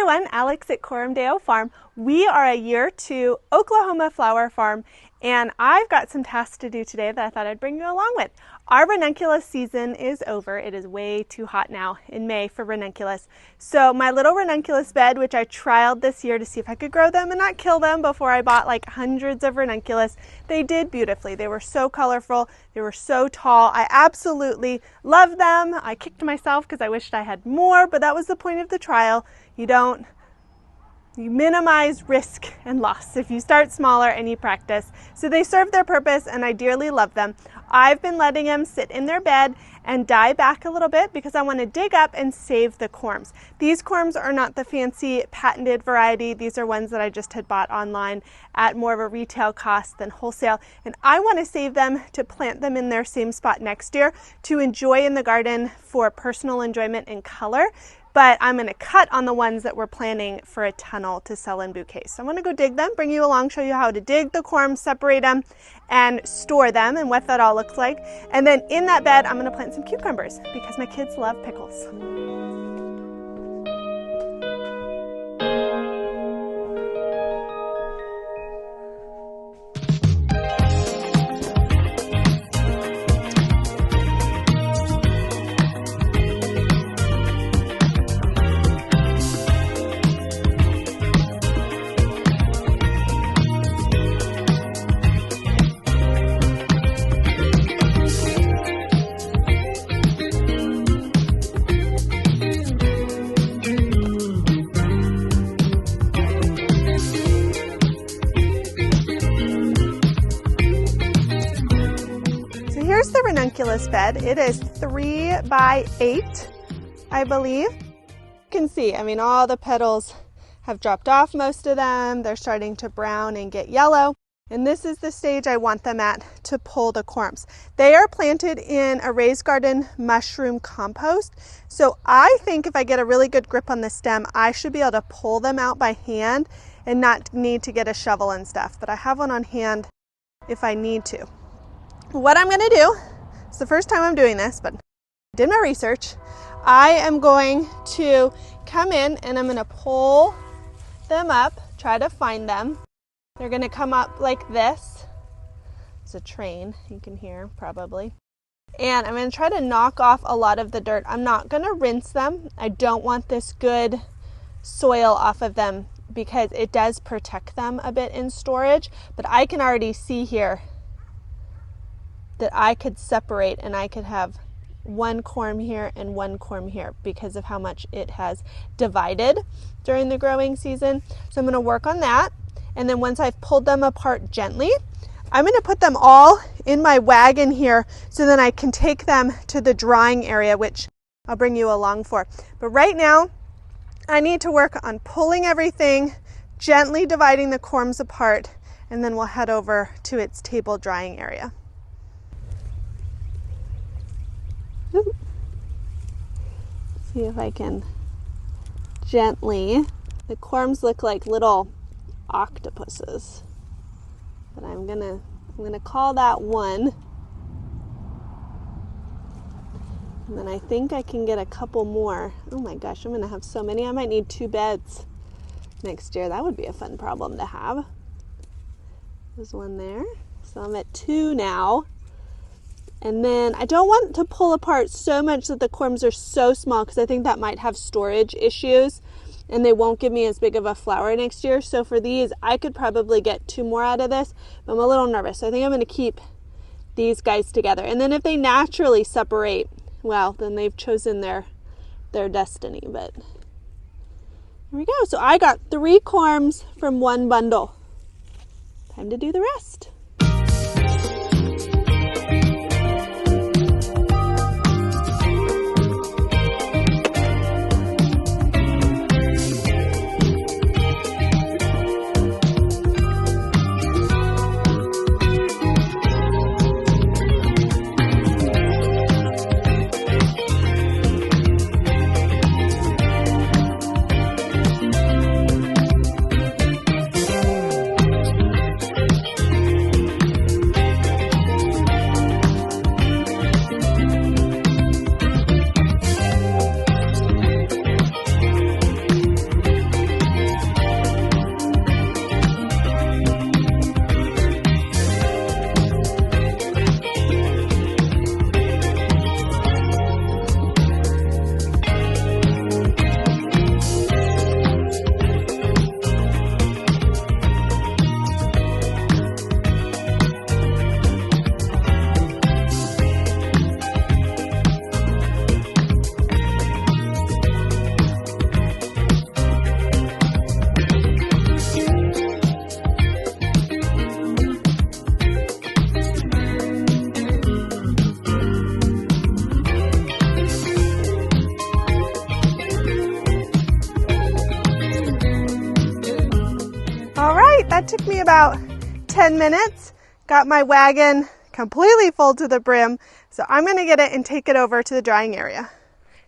everyone, Alex at Cormdale Farm. We are a year 2 Oklahoma flower farm, and I've got some tasks to do today that I thought I'd bring you along with. Our ranunculus season is over. It is way too hot now in May for ranunculus. So my little ranunculus bed, which I trialed this year to see if I could grow them and not kill them before I bought like hundreds of ranunculus, they did beautifully. They were so colorful. They were so tall. I absolutely love them. I kicked myself because I wished I had more, but that was the point of the trial. You minimize risk and loss if you start smaller and you practice. So they serve their purpose and I dearly love them. I've been letting them sit in their bed and die back a little bit because I want to dig up and save the corms. These corms are not the fancy patented variety. These are ones that I just had bought online at more of a retail cost than wholesale. And I want to save them to plant them in their same spot next year to enjoy in the garden for personal enjoyment and color. But I'm going to cut on the ones that we're planning for a tunnel to sell in bouquets. So I'm going to go dig them, bring you along, show you how to dig the corms, separate them, and store them and what that all looks like. And then in that bed, I'm going to plant some cucumbers because my kids love pickles. Here's the ranunculus bed. It is 3 by 8, I believe. You can see, all the petals have dropped off, most of them. They're starting to brown and get yellow. And this is the stage I want them at to pull the corms. They are planted in a raised garden mushroom compost. So I think if I get a really good grip on the stem, I should be able to pull them out by hand and not need to get a shovel and stuff. But I have one on hand if I need to. What I'm going to do, it's the first time I'm doing this, but I did my research. I am going to come in and I'm going to pull them up, try to find them. They're going to come up like this. It's a train, you can hear probably. And I'm going to try to knock off a lot of the dirt. I'm not going to rinse them. I don't want this good soil off of them because it does protect them a bit in storage. But I can already see here that I could separate and I could have one corm here and one corm here because of how much it has divided during the growing season. So I'm going to work on that. And then once I've pulled them apart gently, I'm going to put them all in my wagon here so then I can take them to the drying area, which I'll bring you along for. But right now, I need to work on pulling everything, gently dividing the corms apart, and then we'll head over to its table drying area. See if I can gently. The corms look like little octopuses, but I'm gonna call that one, and then I think I can get a couple more. Oh my gosh, I'm gonna have so many. I might need 2 beds next year. That would be a fun problem to have. There's one there, so I'm at 2 now. And then I don't want to pull apart so much that the corms are so small because I think that might have storage issues and they won't give me as big of a flower next year. So for these, I could probably get 2 more out of this, but I'm a little nervous. So I think I'm going to keep these guys together. And then if they naturally separate, well, then they've chosen their destiny. But here we go. So I got 3 corms from 1 bundle. Time to do the rest. took me about 10 minutes. Got my wagon completely full to the brim. So I'm going to get it and take it over to the drying area.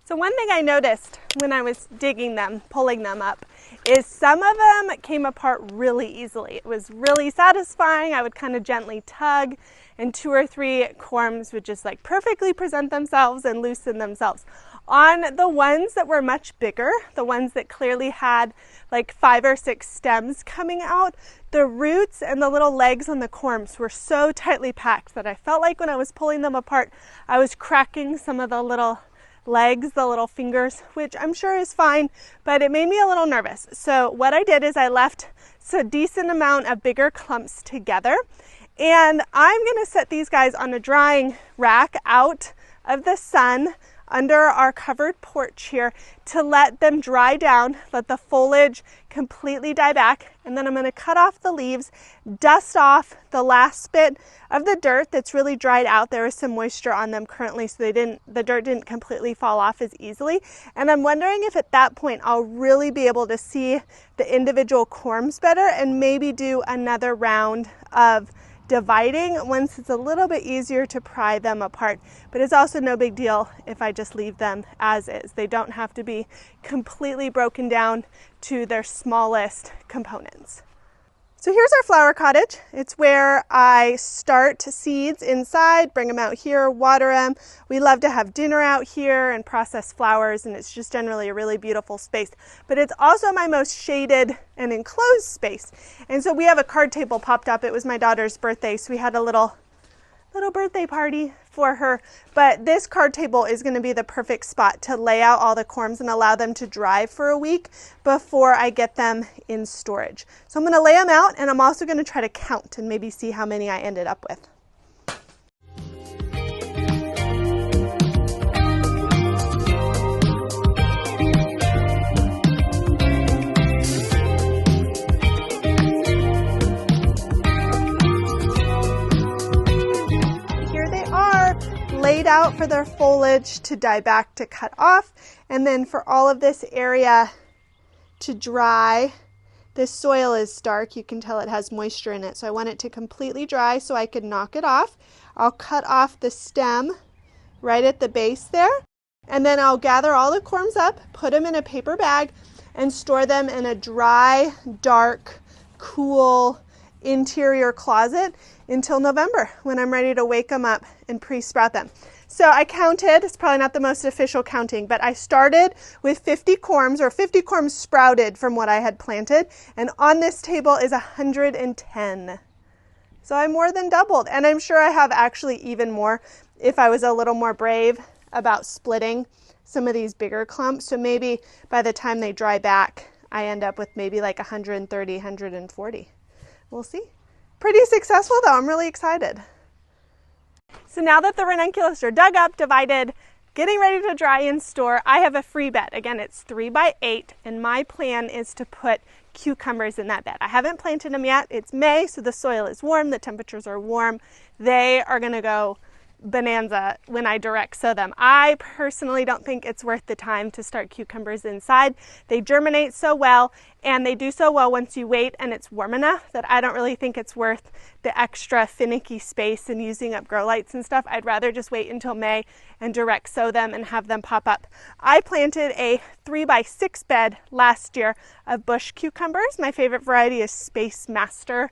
So one thing I noticed when I was digging them, pulling them up, is some of them came apart really easily. It was really satisfying. I would kind of gently tug, and 2 or 3 corms would just like perfectly present themselves and loosen themselves. On the ones that were much bigger, the ones that clearly had like 5 or 6 stems coming out, the roots and the little legs on the corms were so tightly packed that I felt like when I was pulling them apart, I was cracking some of the little legs, the little fingers, which I'm sure is fine, but it made me a little nervous. So what I did is I left a decent amount of bigger clumps together, and I'm going to set these guys on a drying rack out of the sun under our covered porch here to let them dry down, let the foliage completely die back, and then I'm going to cut off the leaves, dust off the last bit of the dirt that's really dried out. There is some moisture on them currently, so the dirt didn't completely fall off as easily. And I'm wondering if at that point I'll really be able to see the individual corms better and maybe do another round of dividing once it's a little bit easier to pry them apart. But it's also no big deal if I just leave them as is. They don't have to be completely broken down to their smallest components. So here's our flower cottage. It's where I start seeds inside, bring them out here, water them. We love to have dinner out here and process flowers, and it's just generally a really beautiful space. But it's also my most shaded and enclosed space. And so we have a card table popped up. It was my daughter's birthday, so we had a little birthday party for her. But this card table is going to be the perfect spot to lay out all the corms and allow them to dry for a week before I get them in storage. So I'm going to lay them out, and I'm also going to try to count and maybe see how many I ended up with. Laid out for their foliage to die back to cut off, and then for all of this area to dry. This soil is dark, you can tell it has moisture in it, so I want it to completely dry so I can knock it off. I'll cut off the stem right at the base there, and then I'll gather all the corms up, put them in a paper bag, and store them in a dry, dark, cool interior closet until November, when I'm ready to wake them up and pre-sprout them. So I counted, it's probably not the most official counting, but I started with 50 corms, or 50 corms sprouted from what I had planted, and on this table is 110. So I more than doubled, and I'm sure I have actually even more if I was a little more brave about splitting some of these bigger clumps. So maybe by the time they dry back, I end up with maybe like 130, 140. We'll see. Pretty successful though, I'm really excited. So now that the ranunculus are dug up, divided, getting ready to dry in store, I have a free bed. Again, it's 3 by 8, and my plan is to put cucumbers in that bed. I haven't planted them yet. It's May, so the soil is warm, the temperatures are warm. They are gonna go bonanza when I direct sow them. I personally don't think it's worth the time to start cucumbers inside. They germinate so well, and they do so well once you wait and it's warm enough that I don't really think it's worth the extra finicky space and using up grow lights and stuff. I'd rather just wait until May and direct sow them and have them pop up. I planted a 3 by 6 bed last year of bush cucumbers. My favorite variety is Space Master,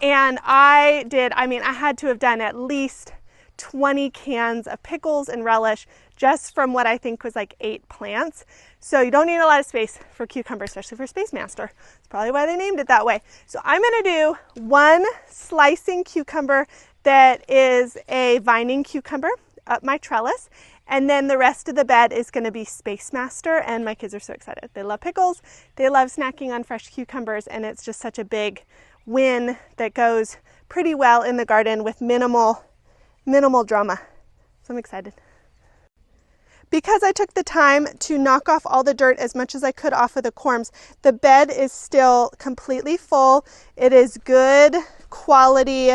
and I had to have done at least 20 cans of pickles and relish just from what I think was like 8 plants. So you don't need a lot of space for cucumber, especially for Space Master. That's probably why they named it that way. So I'm going to do one slicing cucumber that is a vining cucumber up my trellis, and then the rest of the bed is going to be Space Master, and my kids are so excited. They love pickles, they love snacking on fresh cucumbers, and it's just such a big win that goes pretty well in the garden with minimal drama. So I'm excited. Because I took the time to knock off all the dirt as much as I could off of the corms, the bed is still completely full. It is good quality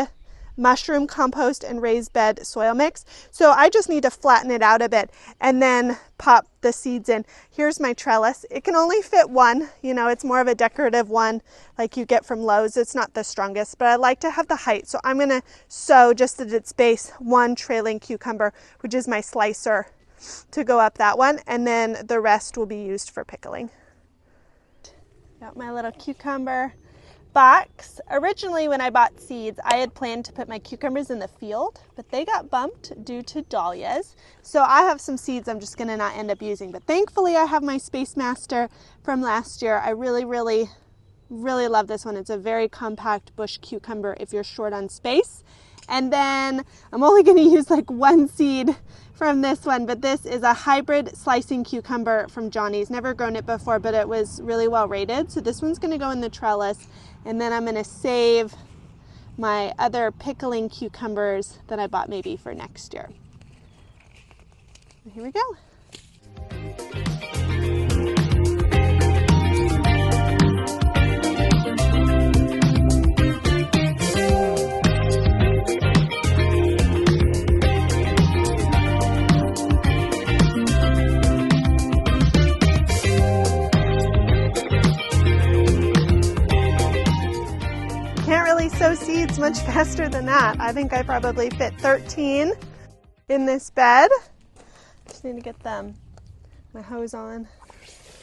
mushroom compost and raised bed soil mix. So I just need to flatten it out a bit and then pop the seeds in. Here's my trellis. It can only fit one, you know, it's more of a decorative one like you get from Lowe's. It's not the strongest, but I like to have the height. So I'm going to sow just at its base one trailing cucumber, which is my slicer, to go up that one, and then the rest will be used for pickling. Got my little cucumber box. Originally, when I bought seeds, I had planned to put my cucumbers in the field, but they got bumped due to dahlias. So I have some seeds I'm just gonna not end up using, but thankfully I have my Space Master from last year. I really love this one. It's a very compact bush cucumber if you're short on space. And then I'm only gonna use like one seed from this one, but this is a hybrid slicing cucumber from Johnny's. Never grown it before, but it was really well rated. So this one's gonna go in the trellis, and then I'm gonna save my other pickling cucumbers that I bought maybe for next year. Here we go. Sow seeds much faster than that. I think I probably fit 13 in this bed. Just need to get them, my hose on.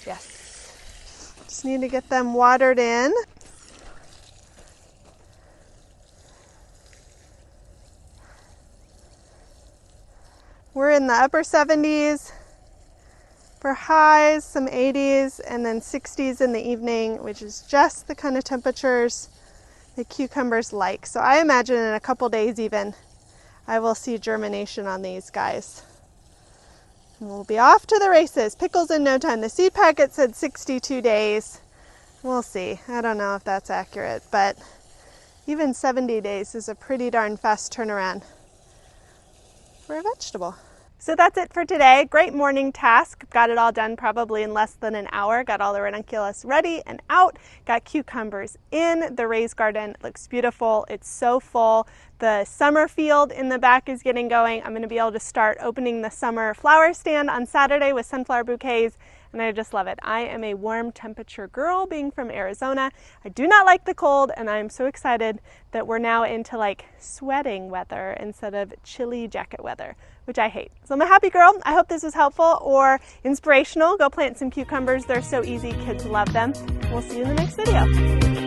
Yes. Just need to get them watered in. We're in the upper 70s for highs, some 80s, and then 60s in the evening, which is just the kind of temperatures the cucumbers like. So I imagine in a couple days even, I will see germination on these guys. And we'll be off to the races. Pickles in no time. The seed packet said 62 days. We'll see. I don't know if that's accurate, but even 70 days is a pretty darn fast turnaround for a vegetable. So that's it for today. Great morning task. Got it all done probably in less than an hour. Got all the ranunculus ready and out. Got cucumbers in. The raised garden looks beautiful. It's so full. The summer field in the back is getting going. I'm going to be able to start opening the summer flower stand on Saturday with sunflower bouquets, and I just love it. I am a warm temperature girl, being from Arizona. I do not like the cold, and I'm so excited that we're now into like sweating weather instead of chilly jacket weather, which I hate. So I'm a happy girl. I hope this was helpful or inspirational. Go plant some cucumbers. They're so easy. Kids love them. We'll see you in the next video.